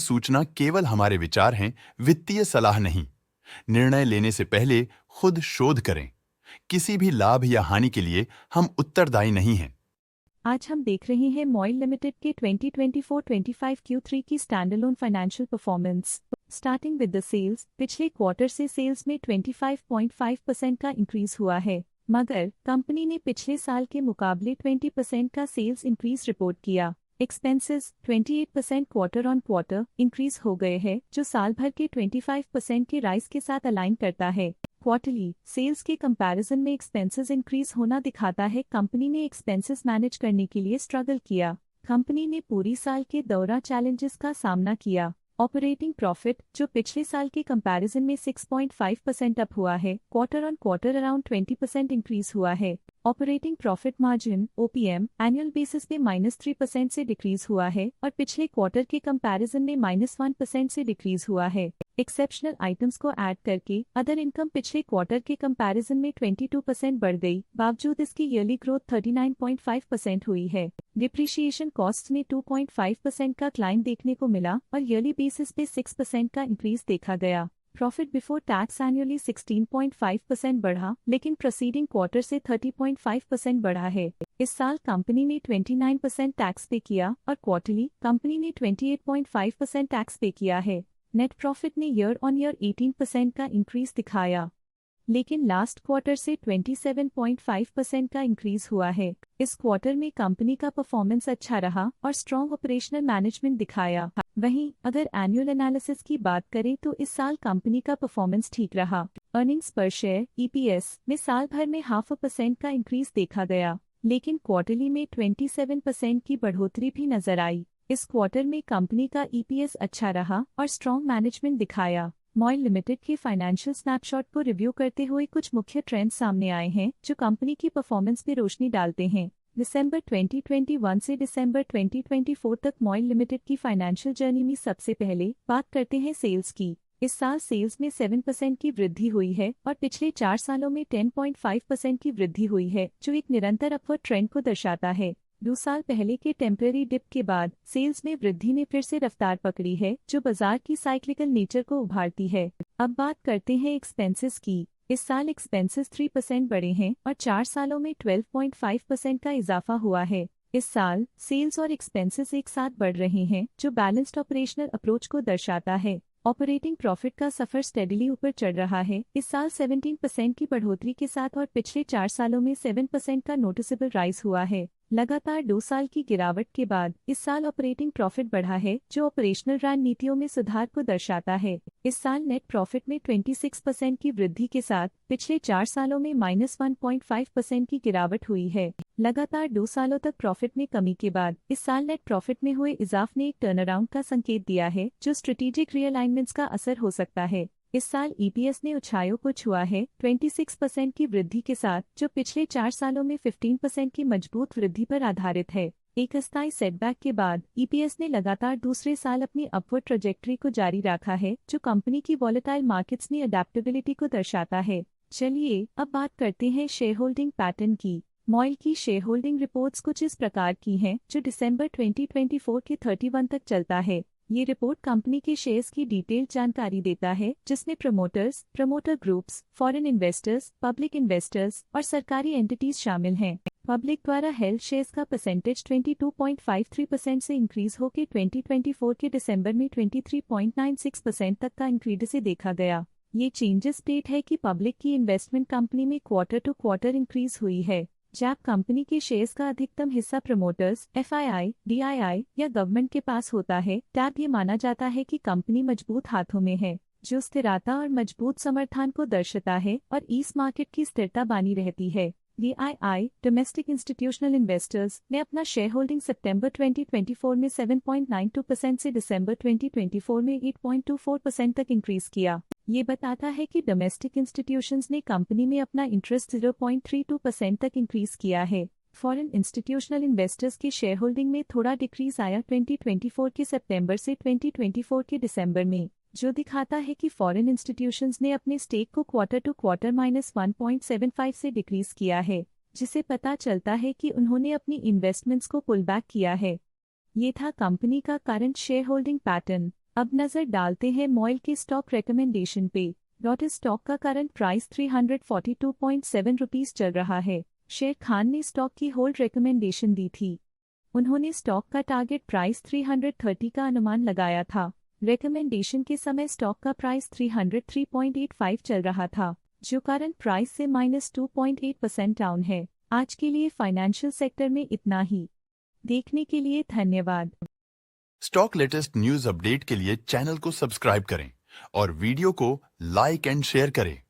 सूचना केवल हमारे विचार हैं, वित्तीय सलाह नहीं। निर्णय लेने से पहले खुद शोध करें। किसी भी लाभ या हानि के लिए हम उत्तरदायी नहीं हैं। आज हम देख रहे हैं मॉइल लिमिटेड के 2024-25 Q3 की standalone financial performance. Starting with the sales, पिछले क्वार्टर से सेल्स में 25.5% का इंक्रीज हुआ है, मगर कंपनी ने पिछले साल के मुकाबले 20% का सेल्स इंक्रीज रिपोर्ट किया। Expenses 28% quarter on quarter increase हो गए हैं, जो साल भर के 25% के राइज के साथ अलाइन करता है। क्वार्टरली सेल्स के कंपैरिजन में एक्सपेंसेस इंक्रीज होना दिखाता है कंपनी ने एक्सपेंसेस मैनेज करने के लिए स्ट्रगल किया। कंपनी ने पूरी साल के दौरान चैलेंजेस का सामना किया। ऑपरेटिंग प्रॉफिट, जो पिछले साल के कंपैरिजन में 6.5% अप हुआ है, quarter on quarter around 20% increase हुआ है। Operating profit margin OPM annual basis पे -3% से डिक्रीज हुआ है और पिछले क्वार्टर के कंपैरिजन में -1% से डिक्रीज हुआ है। एक्सेप्शनल आइटम्स को ऐड करके अदर इनकम पिछले क्वार्टर के कंपैरिजन में 22% बढ़ गई, बावजूद इसकी ईयरली ग्रोथ 39.5% हुई है। डिप्रिशिएशन कॉस्ट में 2.5% का क्लाइम देखने को मिला और ईयरली बेसिस पे 6% का इंक्रीज देखा गया। प्रॉफिट बिफोर टैक्स एनुअली 16.5% बढ़ा, लेकिन प्रोसीडिंग क्वार्टर से 30.5% बढ़ा है। इस साल कंपनी ने 29% टैक्स पे किया और क्वार्टरली कंपनी ने 28.5% टैक्स पे किया है। नेट प्रॉफिट ने ईयर ऑन ईयर 18% का इंक्रीज दिखाया, लेकिन लास्ट क्वार्टर से 27.5% का इंक्रीज हुआ है। इस क्वार्टर में कंपनी का परफॉर्मेंस अच्छा रहा और स्ट्रॉन्ग ऑपरेशनल मैनेजमेंट दिखाया। वहीं अगर एनुअल एनालिसिस की बात करें तो इस साल कंपनी का परफॉर्मेंस ठीक रहा। अर्निंग्स पर शेयर EPS में साल भर में 0.5% का इंक्रीज देखा गया, लेकिन क्वार्टरली में 27% की बढ़ोतरी भी नजर आई। इस क्वार्टर में कंपनी का EPS अच्छा रहा और स्ट्रॉन्ग मैनेजमेंट दिखाया। मॉइल लिमिटेड के फाइनेंशियल स्नैपशॉट को रिव्यू करते हुए कुछ मुख्य ट्रेंड्स सामने आए हैं जो कंपनी की परफॉर्मेंस पे रोशनी डालते हैं। दिसंबर 2021 से दिसंबर 2024 तक मॉइल लिमिटेड की फाइनेंशियल जर्नी में सबसे पहले बात करते हैं सेल्स की। इस साल सेल्स में 7% की वृद्धि हुई है और पिछले 4 सालों में 10.5% की वृद्धि हुई है, जो एक निरंतर अपवर्ड ट्रेंड को दर्शाता है। 2 साल पहले के टेम्पररी डिप के बाद सेल्स में वृद्धि ने फिर से रफ्तार पकड़ी है, जो बाजार की साइक्लिकल नेचर को उभारती है। अब बात करते हैं एक्सपेंसेस की। इस साल एक्सपेंसेस 3% बढ़े हैं और 4 सालों में 12.5% का इजाफा हुआ है। इस साल सेल्स और एक्सपेंसेस एक साथ बढ़ रहे हैं, जो बैलेंस्ड ऑपरेशनल अप्रोच को दर्शाता है। ऑपरेटिंग प्रॉफिट का सफर स्टेडीली ऊपर चढ़ रहा है, इस साल 17% की बढ़ोतरी के साथ और पिछले 4 सालों में 7% का नोटिसेबल राइज हुआ है। लगातार 2 साल की गिरावट के बाद इस साल ऑपरेटिंग प्रॉफिट बढ़ा है, जो ऑपरेशनल रणनीतियों में सुधार को दर्शाता है। इस साल नेट प्रॉफिट में 26% की वृद्धि के साथ पिछले 4 सालों में -1.5% की गिरावट हुई है। लगातार 2 सालों तक प्रॉफिट में कमी के बाद इस साल नेट प्रॉफिट में हुए इजाफ ने एक टर्नअराउंड का संकेत दिया है, जो स्ट्रेटेजिक रियलाइनमेंट्स का असर हो सकता है। इस साल EPS ने ऊंचाइयों को छुआ है 26% की वृद्धि के साथ, जो पिछले 4 सालों में 15% की मजबूत वृद्धि पर आधारित है। एक अस्थायी सेटबैक के बाद EPS ने लगातार दूसरे साल अपनी अपवर्ड ट्रैजेक्टरी को जारी रखा है, जो कंपनी की वॉलेटाइल मार्केट्स में अडेप्टेबिलिटी को दर्शाता है। चलिए अब बात करते हैं शेयर होल्डिंग पैटर्न की। मॉइल की शेयर होल्डिंग रिपोर्ट्स कुछ इस प्रकार की हैं, जो दिसंबर 2024 के 31 तक चलता है। ये रिपोर्ट कंपनी के शेयर्स की डिटेल्ड जानकारी देता है, जिसमें promoters, promoter groups, foreign investors, public investors और सरकारी एंटिटीज शामिल हैं। पब्लिक द्वारा हेल्ड शेयर्स का परसेंटेज 22.53% से इंक्रीज होकर 2024 के दिसंबर में 23.96% तक का इंक्रीज से देखा गया। ये चेंजेस स्टेट है कि पब्लिक की इन्वेस्टमेंट कंपनी में क्वार्टर टू क्वार्टर इंक्रीज हुई है। जब कंपनी के शेयर्स का अधिकतम हिस्सा प्रमोटर्स, FII, DII या गवर्नमेंट के पास होता है, तब ये माना जाता है कि कंपनी मजबूत हाथों में है, जो स्थिरता और मजबूत समर्थन को दर्शाता है और इस मार्केट की स्थिरता बनी रहती है। DII, डोमेस्टिक इंस्टीट्यूशनल इन्वेस्टर्स, ने अपना शेयर होल्डिंग सितंबर 2024 में 7.92% से दिसंबर 2024 में 8.24% तक इंक्रीज किया। ये बताता है कि डोमेस्टिक इंस्टीट्यूशंस ने कंपनी में अपना इंटरेस्ट 0.32% तक इंक्रीज किया है। फॉरेन इंस्टीट्यूशनल इन्वेस्टर्स के शेयर होल्डिंग में थोड़ा डिक्रीज आया 2024 के सितंबर से 2024 के दिसंबर में, जो दिखाता है कि फॉरेन इंस्टीट्यूशंस ने अपने स्टेक को क्वार्टर टू क्वार्टर -1.75 से डिक्रीज किया है, जिसे पता चलता है कि उन्होंने अपनी इन्वेस्टमेंट्स को पुल बैक किया है। ये था कंपनी का करंट शेयर होल्डिंग पैटर्न। अब नजर डालते हैं मॉइल के स्टॉक रिकमेंडेशन पे। लॉटस स्टॉक का करंट प्राइस 342.7 रुपीस चल रहा है। शेर खान ने स्टॉक की होल्ड रिकमेंडेशन दी थी। उन्होंने स्टॉक का टारगेट प्राइस 330 का अनुमान लगाया था। रिकमेंडेशन के समय स्टॉक का प्राइस 303.85 चल रहा था, जो करंट प्राइस से -2.8% डाउन है। आज के लिए फाइनेंशियल सेक्टर में इतना ही। देखने के लिए धन्यवाद। स्टॉक लेटेस्ट न्यूज अपडेट के लिए चैनल को सब्सक्राइब करें और वीडियो को लाइक एंड शेयर करें।